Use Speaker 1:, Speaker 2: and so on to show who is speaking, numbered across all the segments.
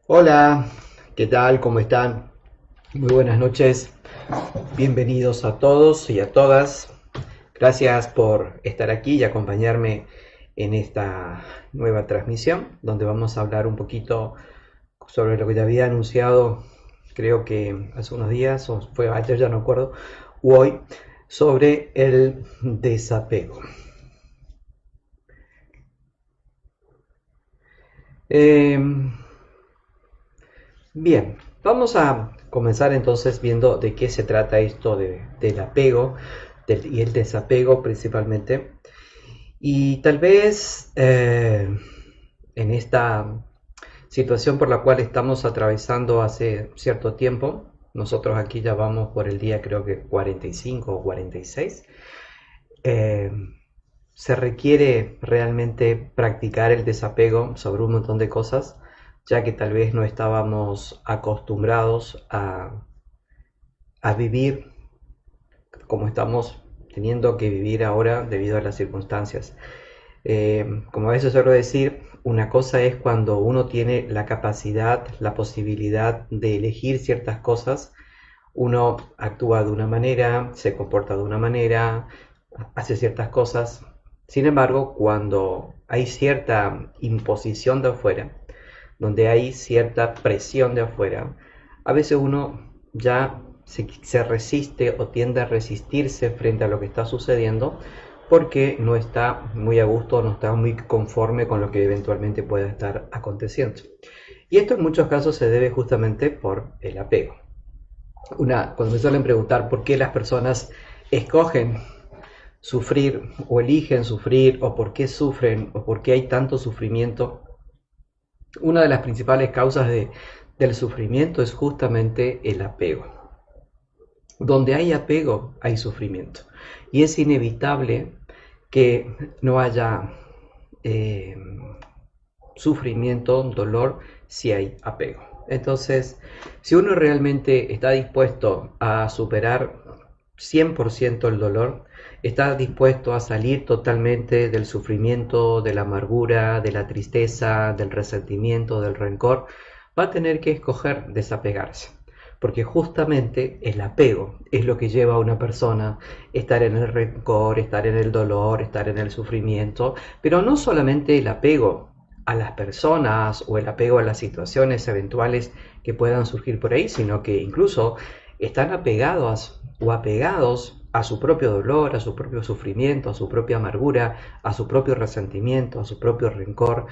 Speaker 1: Hola, ¿qué tal? ¿Cómo están? Muy buenas noches. Bienvenidos a todos y a todas. Gracias por estar aquí y acompañarme en esta nueva transmisión, donde vamos a hablar un poquito sobre lo que ya había anunciado, creo que hace unos días, o fue ayer, ya no acuerdo, o hoy, sobre el desapego. Eh, Bien, vamos a comenzar entonces viendo de qué se trata esto del apego y el desapego principalmente. Y tal vez en esta situación por la cual estamos atravesando hace cierto tiempo, nosotros aquí ya vamos por el día creo que 45 o 46, eh, se requiere realmente practicar el desapego sobre un montón de cosas, ya que tal vez no estábamos acostumbrados a vivir como estamos teniendo que vivir ahora debido a las circunstancias. Como a veces suelo decir, una cosa es cuando uno tiene la capacidad, la posibilidad de elegir ciertas cosas, uno actúa de una manera, se comporta de una manera, hace ciertas cosas. Sin embargo, cuando hay cierta imposición de afuera, donde hay cierta presión de afuera, a veces uno ya se resiste o tiende a resistirse frente a lo que está sucediendo porque no está muy a gusto, no está muy conforme con lo que eventualmente pueda estar aconteciendo. Y esto en muchos casos se debe justamente por el apego. Cuando me suelen preguntar por qué las personas escogen sufrir o eligen sufrir o por qué sufren o por qué hay tanto sufrimiento, una de las principales causas del sufrimiento es justamente el apego. Donde hay apego hay sufrimiento y es inevitable que no haya eh, sufrimiento, dolor, si hay apego. Entonces, si uno realmente está dispuesto a superar 100% el dolor, está dispuesto a salir totalmente del sufrimiento, de la amargura, de la tristeza, del resentimiento, del rencor, va a tener que escoger desapegarse. Porque justamente el apego es lo que lleva a una persona a estar en el rencor, estar en el dolor, estar en el sufrimiento, pero no solamente el apego a las personas o el apego a las situaciones eventuales que puedan surgir por ahí, sino que incluso están apegados o apegados a su propio dolor, a su propio sufrimiento, a su propia amargura, a su propio resentimiento, a su propio rencor,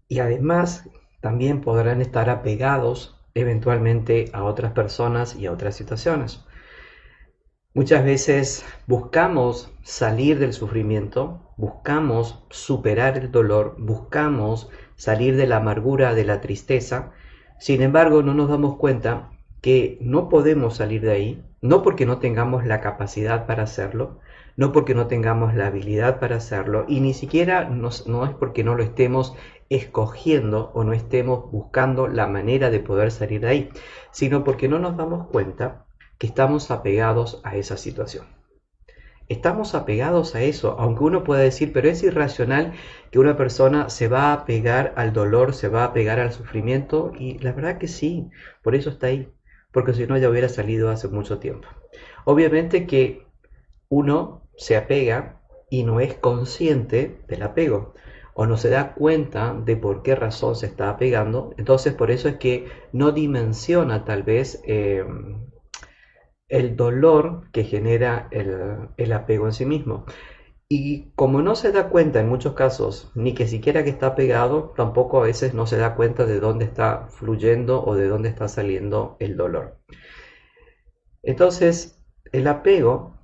Speaker 1: y además también podrán estar apegados eventualmente a otras personas y a otras situaciones. Muchas veces buscamos salir del sufrimiento, buscamos superar el dolor, buscamos salir de la amargura, de la tristeza. Sin embargo, no nos damos cuenta que no podemos salir de ahí, no porque no tengamos la capacidad para hacerlo, no porque no tengamos la habilidad para hacerlo, y ni siquiera no es porque no lo estemos escogiendo o no estemos buscando la manera de poder salir de ahí, sino porque no nos damos cuenta que estamos apegados a esa situación. Estamos apegados a eso, aunque uno pueda decir, pero es irracional que una persona se va a pegar al dolor, se va a pegar al sufrimiento, y la verdad que sí, por eso está ahí, porque si no ya hubiera salido hace mucho tiempo. Obviamente que uno se apega y no es consciente del apego o no se da cuenta de por qué razón se está apegando, entonces por eso es que no dimensiona tal vez el dolor que genera el apego en sí mismo. Y como no se da cuenta en muchos casos, ni que siquiera que está pegado, tampoco a veces no se da cuenta de dónde está fluyendo o de dónde está saliendo el dolor. Entonces, el apego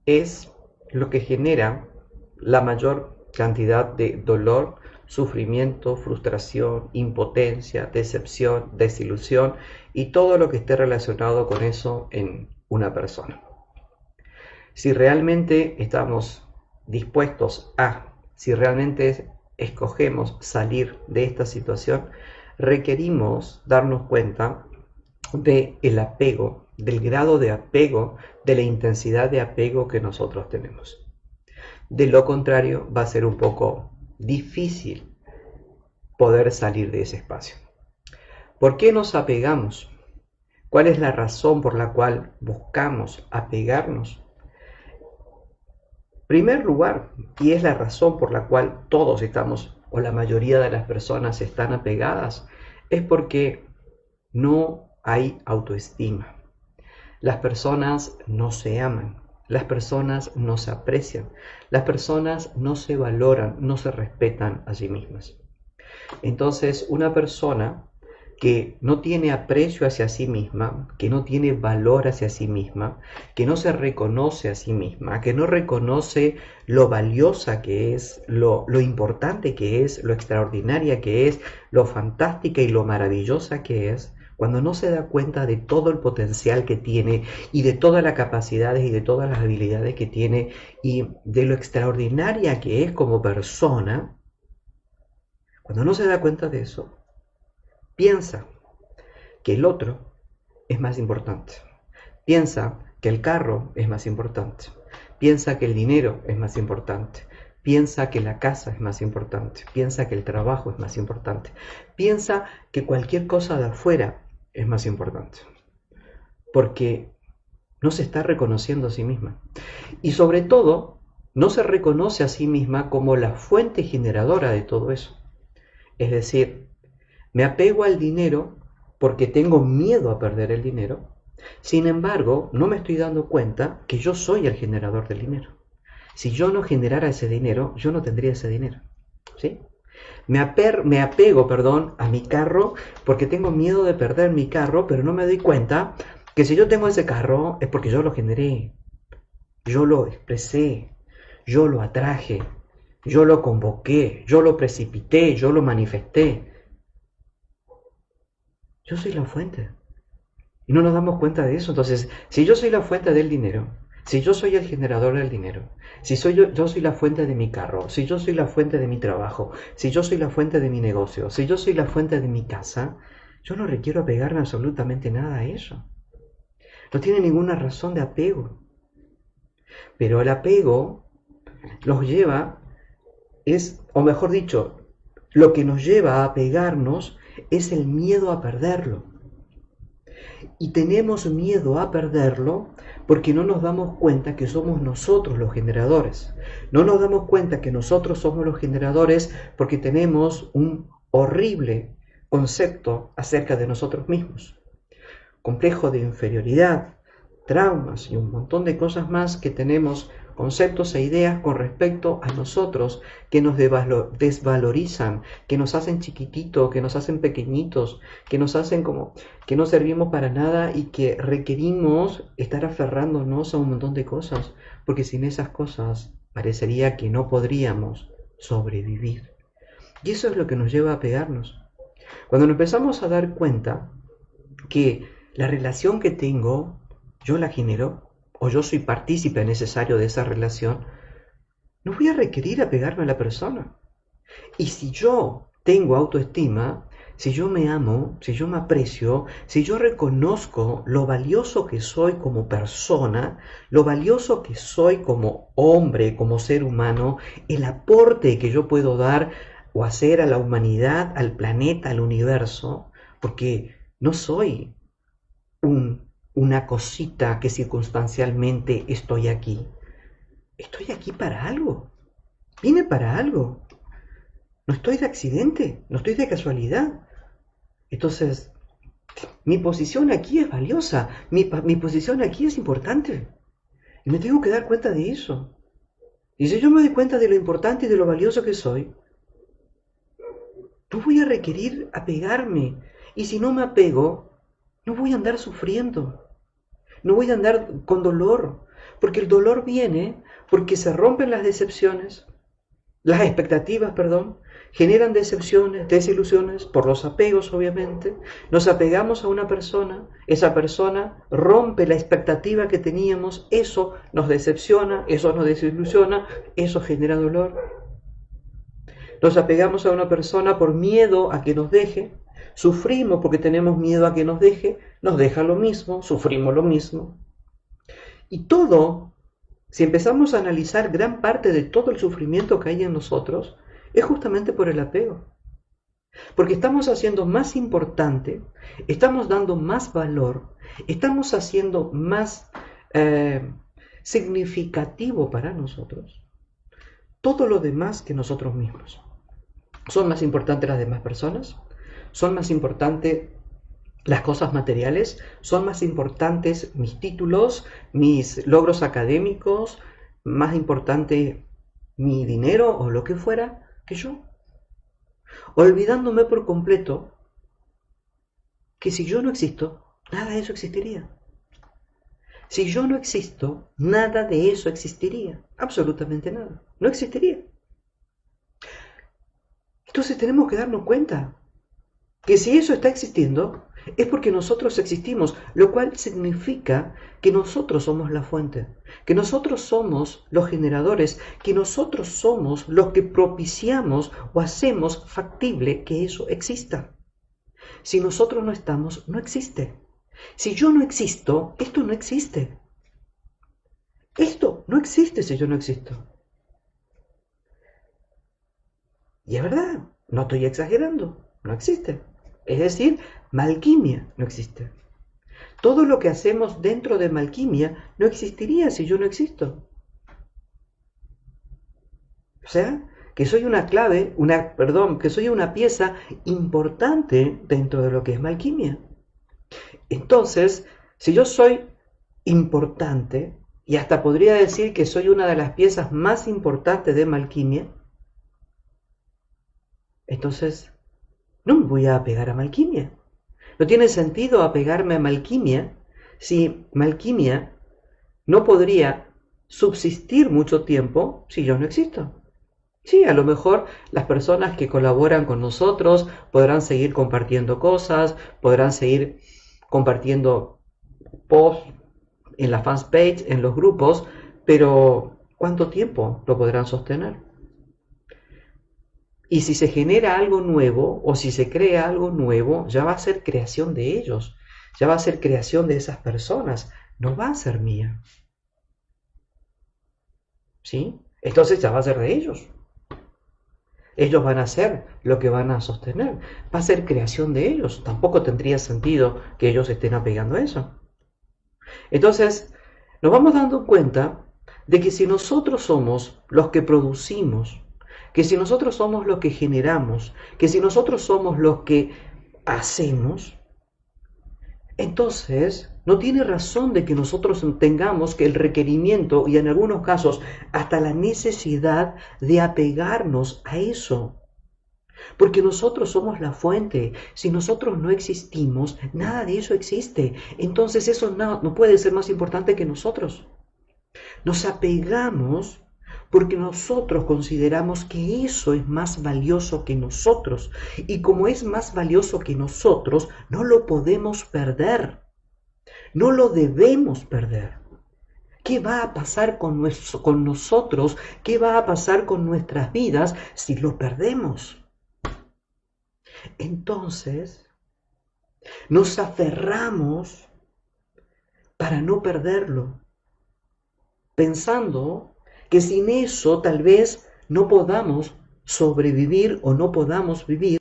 Speaker 1: es lo que genera la mayor cantidad de dolor, sufrimiento, frustración, impotencia, decepción, desilusión y todo lo que esté relacionado con eso en una persona. Si realmente estamos dispuestos si realmente escogemos salir de esta situación, requerimos darnos cuenta del apego, del grado de apego, de la intensidad de apego que nosotros tenemos. De lo contrario, va a ser un poco difícil poder salir de ese espacio. ¿Por qué nos apegamos? ¿Cuál es la razón por la cual buscamos apegarnos? En primer lugar, y es la razón por la cual todos estamos, o la mayoría de las personas están apegadas, es porque no hay autoestima. Las personas no se aman, las personas no se aprecian, las personas no se valoran, no se respetan a sí mismas. Entonces, una persona que no tiene aprecio hacia sí misma, que no tiene valor hacia sí misma, que no se reconoce a sí misma, que no reconoce lo valiosa que es, lo importante que es, lo extraordinaria que es, lo fantástica y lo maravillosa que es, cuando no se da cuenta de todo el potencial que tiene y de todas las capacidades y de todas las habilidades que tiene y de lo extraordinaria que es como persona, cuando no se da cuenta de eso, piensa que el otro es más importante. Piensa que el carro es más importante. Piensa que el dinero es más importante. Piensa que la casa es más importante. Piensa que el trabajo es más importante. Piensa que cualquier cosa de afuera es más importante. Porque no se está reconociendo a sí misma. Y sobre todo, no se reconoce a sí misma como la fuente generadora de todo eso. Es decir, me apego al dinero porque tengo miedo a perder el dinero. Sin embargo, no me estoy dando cuenta que yo soy el generador del dinero. Si yo no generara ese dinero, yo no tendría ese dinero. ¿Sí? Me apego, a mi carro porque tengo miedo de perder mi carro, pero no me doy cuenta que si yo tengo ese carro es porque yo lo generé, yo lo expresé, yo lo atraje, yo lo convoqué, yo lo precipité, yo lo manifesté. Yo soy la fuente. Y no nos damos cuenta de eso. Entonces, si yo soy la fuente del dinero, si yo soy el generador del dinero, si soy yo soy la fuente de mi carro, si yo soy la fuente de mi trabajo, si yo soy la fuente de mi negocio, si yo soy la fuente de mi casa, yo no requiero apegarme absolutamente nada a eso. No tiene ninguna razón de apego. Pero el apego los lleva, o mejor dicho, lo que nos lleva a apegarnos es el miedo a perderlo. Y tenemos miedo a perderlo porque no nos damos cuenta que somos nosotros los generadores. No nos damos cuenta que nosotros somos los generadores porque tenemos un horrible concepto acerca de nosotros mismos. Complejo de inferioridad, traumas y un montón de cosas más que tenemos, conceptos e ideas con respecto a nosotros que nos desvalorizan, que nos hacen chiquititos, que nos hacen pequeñitos, que nos hacen como que no servimos para nada y que requerimos estar aferrándonos a un montón de cosas, porque sin esas cosas parecería que no podríamos sobrevivir. Y eso es lo que nos lleva a pegarnos. Cuando nos empezamos a dar cuenta que la relación que tengo, yo la genero, o yo soy partícipe necesario de esa relación, no voy a requerir apegarme a la persona. Y si yo tengo autoestima, si yo me amo, si yo me aprecio, si yo reconozco lo valioso que soy como persona, lo valioso que soy como hombre, como ser humano, el aporte que yo puedo dar o hacer a la humanidad, al planeta, al universo, porque no soy una cosita que circunstancialmente estoy aquí. Estoy aquí para algo. Vine para algo. No estoy de accidente, no estoy de casualidad. Entonces, mi posición aquí es valiosa, mi posición aquí es importante. Y me tengo que dar cuenta de eso. Y si yo me doy cuenta de lo importante y de lo valioso que soy, no voy a requerir apegarme. Y si no me apego, no voy a andar sufriendo. No voy a andar con dolor, porque el dolor viene porque se rompen las decepciones, las expectativas, generan decepciones, desilusiones, por los apegos obviamente. Nos apegamos a una persona, esa persona rompe la expectativa que teníamos, eso nos decepciona, eso nos desilusiona, eso genera dolor. Nos apegamos a una persona por miedo a que nos deje, sufrimos porque tenemos miedo a que nos deja lo mismo, sufrimos lo mismo. Y todo, si empezamos a analizar gran parte de todo el sufrimiento que hay en nosotros, es justamente por el apego. Porque estamos haciendo más importante, estamos dando más valor, estamos haciendo más significativo para nosotros todo lo demás que nosotros mismos. ¿Son más importantes las demás personas? ¿Son más importantes las cosas materiales? ¿Son más importantes mis títulos, mis logros académicos? ¿Más importante mi dinero o lo que fuera que yo? Olvidándome por completo que si yo no existo, nada de eso existiría. Si yo no existo, nada de eso existiría. Absolutamente nada. No existiría. Entonces tenemos que darnos cuenta que si eso está existiendo, es porque nosotros existimos, lo cual significa que nosotros somos la fuente, que nosotros somos los generadores, que nosotros somos los que propiciamos o hacemos factible que eso exista. Si nosotros no estamos, no existe. Si yo no existo, esto no existe. Esto no existe si yo no existo. Y es verdad, no estoy exagerando, no existe. Es decir, Malquimia no existe. Todo lo que hacemos dentro de Malquimia no existiría si yo no existo. O sea, que soy una clave, que soy una pieza importante dentro de lo que es Malquimia. Entonces, si yo soy importante, y hasta podría decir que soy una de las piezas más importantes de Malquimia, entonces no me voy a apegar a Malquimia. No tiene sentido apegarme a Malquimia si Malquimia no podría subsistir mucho tiempo si yo no existo. Sí, a lo mejor las personas que colaboran con nosotros podrán seguir compartiendo cosas, podrán seguir compartiendo posts en la fanpage, en los grupos, pero ¿cuánto tiempo lo podrán sostener? Y si se genera algo nuevo o si se crea algo nuevo, ya va a ser creación de ellos, ya va a ser creación de esas personas, no va a ser mía. ¿Sí? Entonces ya va a ser de ellos. Ellos van a hacer lo que van a sostener. Va a ser creación de ellos. Tampoco tendría sentido que ellos estén apegando a eso. Entonces, nos vamos dando cuenta de que si nosotros somos los que producimos, que si nosotros somos los que generamos, que si nosotros somos los que hacemos, entonces no tiene razón de que nosotros tengamos que el requerimiento y en algunos casos hasta la necesidad de apegarnos a eso. Porque nosotros somos la fuente. Si nosotros no existimos, nada de eso existe. Entonces eso no puede ser más importante que nosotros. Nos apegamos porque nosotros consideramos que eso es más valioso que nosotros. Y como es más valioso que nosotros, no lo podemos perder. No lo debemos perder. ¿Qué va a pasar con nosotros? ¿Qué va a pasar con nuestras vidas si lo perdemos? Entonces, nos aferramos para no perderlo, pensando que sin eso tal vez no podamos sobrevivir o no podamos vivir,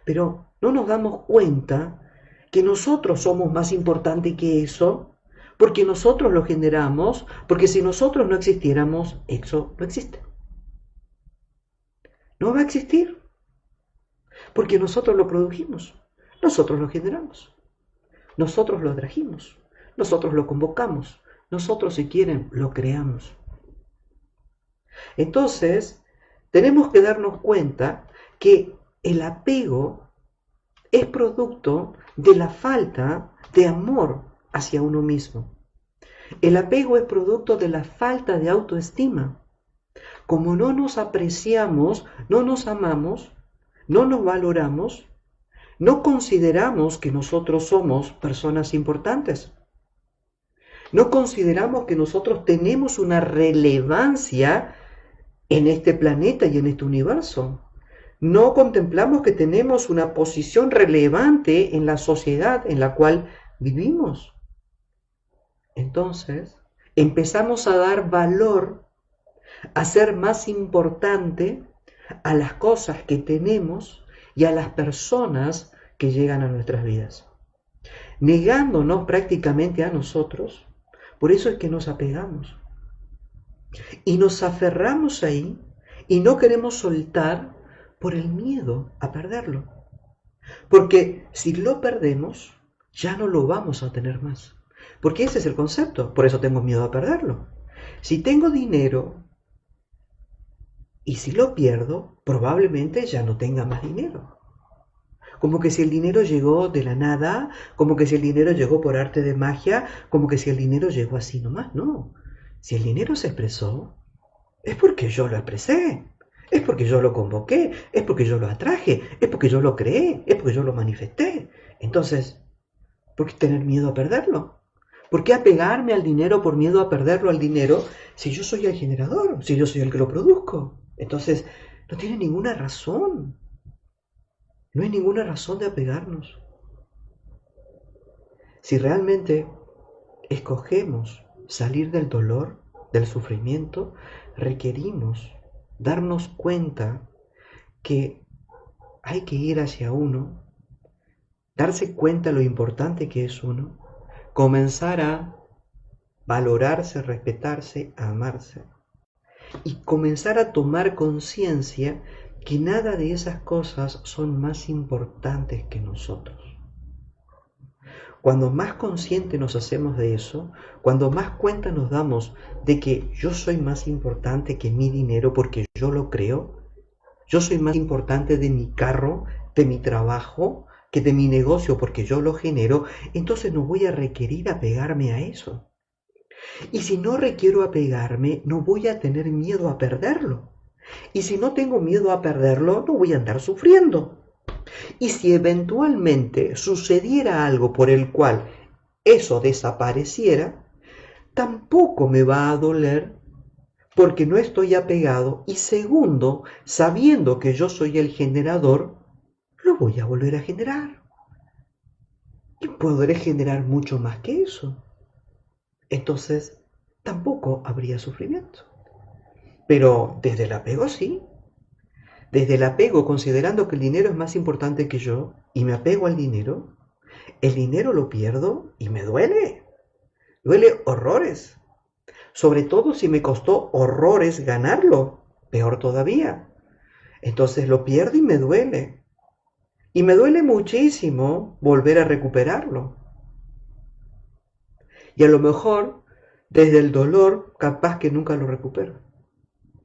Speaker 1: pero no nos damos cuenta que nosotros somos más importantes que eso, porque nosotros lo generamos, porque si nosotros no existiéramos, eso no existe. No va a existir, porque nosotros lo produjimos, nosotros lo generamos, nosotros lo trajimos, nosotros lo convocamos, nosotros si quieren lo creamos. Entonces, tenemos que darnos cuenta que el apego es producto de la falta de amor hacia uno mismo. El apego es producto de la falta de autoestima. Como no nos apreciamos, no nos amamos, no nos valoramos, no consideramos que nosotros somos personas importantes. No consideramos que nosotros tenemos una relevancia en este planeta y en este universo. No contemplamos que tenemos una posición relevante en la sociedad en la cual vivimos. Entonces, empezamos a dar valor, a ser más importante a las cosas que tenemos y a las personas que llegan a nuestras vidas. Negándonos prácticamente a nosotros, por eso es que nos apegamos. Y nos aferramos ahí y no queremos soltar por el miedo a perderlo. Porque si lo perdemos, ya no lo vamos a tener más. Porque ese es el concepto, por eso tengo miedo a perderlo. Si tengo dinero y si lo pierdo, probablemente ya no tenga más dinero. Como que si el dinero llegó de la nada, como que si el dinero llegó por arte de magia, como que si el dinero llegó así nomás. No, si el dinero se expresó, es porque yo lo expresé, es porque yo lo convoqué, es porque yo lo atraje, es porque yo lo creé, es porque yo lo manifesté. Entonces, ¿por qué tener miedo a perderlo? ¿Por qué apegarme al dinero por miedo a perderlo al dinero si yo soy el generador, si yo soy el que lo produzco? Entonces, no tiene ninguna razón. No hay ninguna razón de apegarnos. Si realmente escogemos salir del dolor, del sufrimiento, requerimos darnos cuenta que hay que ir hacia uno, darse cuenta lo importante que es uno, comenzar a valorarse, respetarse, amarse y comenzar a tomar conciencia que nada de esas cosas son más importantes que nosotros. Cuando más consciente nos hacemos de eso, cuando más cuenta nos damos de que yo soy más importante que mi dinero porque yo lo creo, yo soy más importante de mi carro, de mi trabajo, que de mi negocio porque yo lo genero, entonces no voy a requerir apegarme a eso. Y si no requiero apegarme, no voy a tener miedo a perderlo. Y si no tengo miedo a perderlo, no voy a andar sufriendo. Y si eventualmente sucediera algo por el cual eso desapareciera, tampoco me va a doler porque no estoy apegado y segundo, sabiendo que yo soy el generador, lo voy a volver a generar. Y podré generar mucho más que eso. Entonces, tampoco habría sufrimiento. Pero desde el apego sí. Desde el apego, considerando que el dinero es más importante que yo y me apego al dinero, el dinero lo pierdo y me duele. Duele horrores. Sobre todo si me costó horrores ganarlo. Peor todavía. Entonces lo pierdo y me duele. Y me duele muchísimo volver a recuperarlo. Y a lo mejor, desde el dolor, capaz que nunca lo recupero.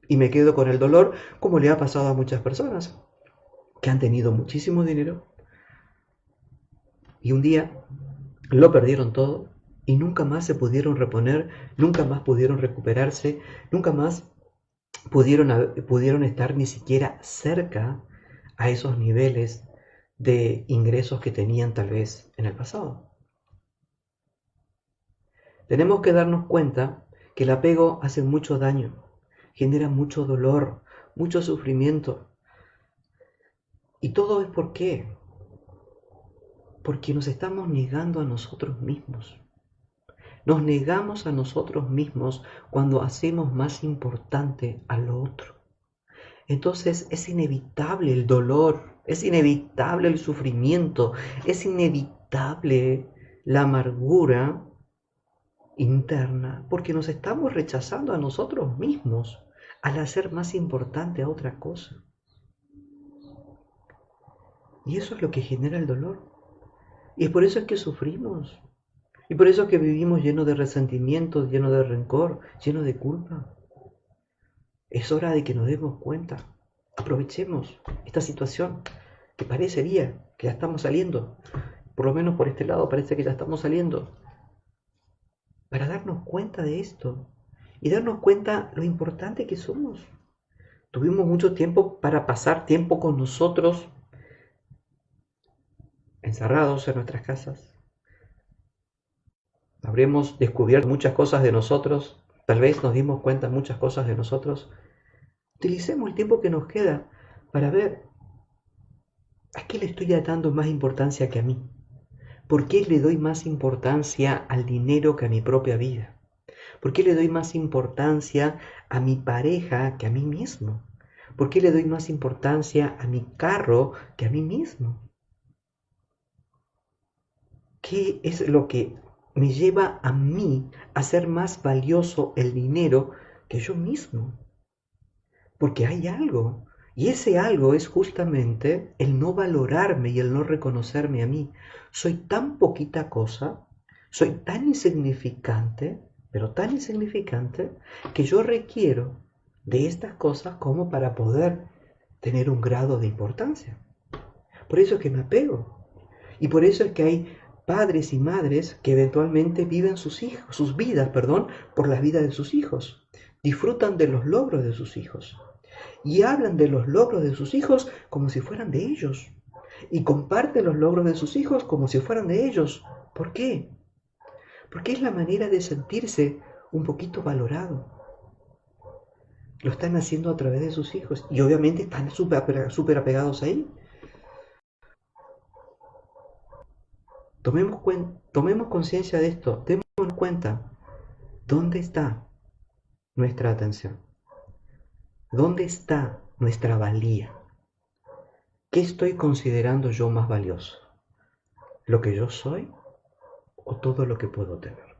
Speaker 1: Y me quedo con el dolor, como le ha pasado a muchas personas que han tenido muchísimo dinero y un día lo perdieron todo y nunca más se pudieron reponer, nunca más pudieron recuperarse, nunca más pudieron estar ni siquiera cerca a esos niveles de ingresos que tenían tal vez en el pasado. Tenemos que darnos cuenta que el apego hace mucho daño, genera mucho dolor, mucho sufrimiento. ¿Y todo es por qué? Porque nos estamos negando a nosotros mismos. Nos negamos a nosotros mismos cuando hacemos más importante a lo otro. Entonces es inevitable el dolor, es inevitable el sufrimiento, es inevitable la amargura interna, porque nos estamos rechazando a nosotros mismos al hacer más importante a otra cosa. Y eso es lo que genera el dolor. Y por eso es que sufrimos. Y por eso es que vivimos llenos de resentimiento, llenos de rencor, llenos de culpa. Es hora de que nos demos cuenta. Aprovechemos esta situación que parecería que ya estamos saliendo. Por lo menos por este lado parece que ya estamos saliendo. Para darnos cuenta de esto y darnos cuenta lo importante que somos. Tuvimos mucho tiempo para pasar tiempo con nosotros, encerrados en nuestras casas. Habremos descubierto muchas cosas de nosotros, tal vez nos dimos cuenta de muchas cosas de nosotros. Utilicemos el tiempo que nos queda para ver a qué le estoy dando más importancia que a mí. ¿Por qué le doy más importancia al dinero que a mi propia vida? ¿Por qué le doy más importancia a mi pareja que a mí mismo? ¿Por qué le doy más importancia a mi carro que a mí mismo? ¿Qué es lo que me lleva a mí a ser más valioso el dinero que yo mismo? Porque hay algo, y ese algo es justamente el no valorarme y el no reconocerme a mí. Soy tan poquita cosa, soy tan insignificante, pero tan insignificante, que yo requiero de estas cosas como para poder tener un grado de importancia. Por eso es que me apego. Y por eso es que hay padres y madres que eventualmente viven sus vidas, por las vidas de sus hijos. Disfrutan de los logros de sus hijos. Y hablan de los logros de sus hijos como si fueran de ellos. Y comparten los logros de sus hijos como si fueran de ellos. ¿Por qué? Porque es la manera de sentirse un poquito valorado. Lo están haciendo a través de sus hijos. Y obviamente están súper apegados a él. Tomemos conciencia de esto. Démonos cuenta. ¿Dónde está nuestra atención? ¿Dónde está nuestra valía? ¿Qué estoy considerando yo más valioso? ¿Lo que yo soy o todo lo que puedo tener?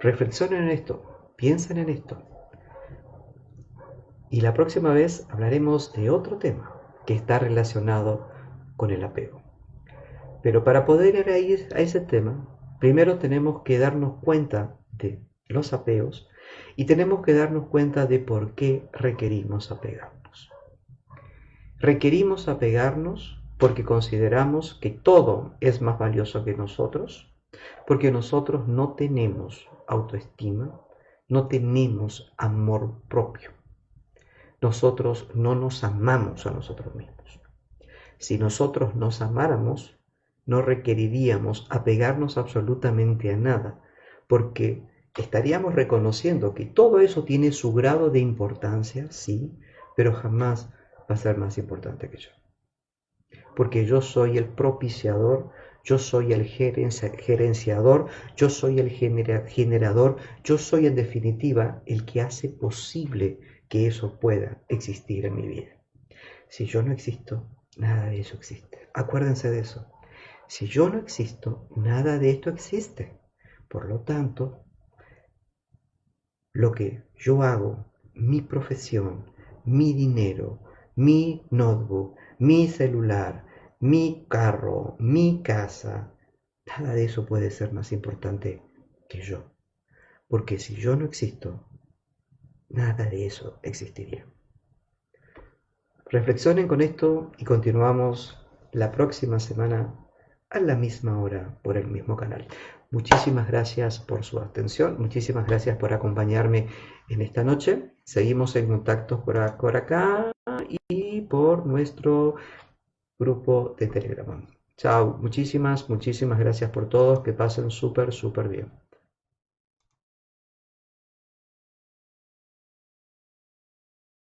Speaker 1: Reflexionen en esto, piensen en esto. Y la próxima vez hablaremos de otro tema que está relacionado con el apego. Pero para poder ir a ese tema, primero tenemos que darnos cuenta de los apegos y tenemos que darnos cuenta de por qué requerimos apegarnos. Requerimos apegarnos porque consideramos que todo es más valioso que nosotros, porque nosotros no tenemos autoestima, no tenemos amor propio. Nosotros no nos amamos a nosotros mismos. Si nosotros nos amáramos, no requeriríamos apegarnos absolutamente a nada, porque estaríamos reconociendo que todo eso tiene su grado de importancia, sí, pero jamás va a ser más importante que yo. Porque yo soy el propiciador, yo soy el gerenciador, yo soy el generador, yo soy en definitiva el que hace posible que eso pueda existir en mi vida. Si yo no existo, nada de eso existe. Acuérdense de eso. Si yo no existo, nada de esto existe. Por lo tanto, lo que yo hago, mi profesión, mi dinero, mi notebook, mi celular, mi carro, mi casa, nada de eso puede ser más importante que yo. Porque si yo no existo, nada de eso existiría. Reflexionen con esto y continuamos la próxima semana a la misma hora por el mismo canal. Muchísimas gracias por su atención, muchísimas gracias por acompañarme en esta noche. Seguimos en contacto por acá y por nuestro grupo de Telegram. Chao, muchísimas gracias por todos, que pasen súper bien.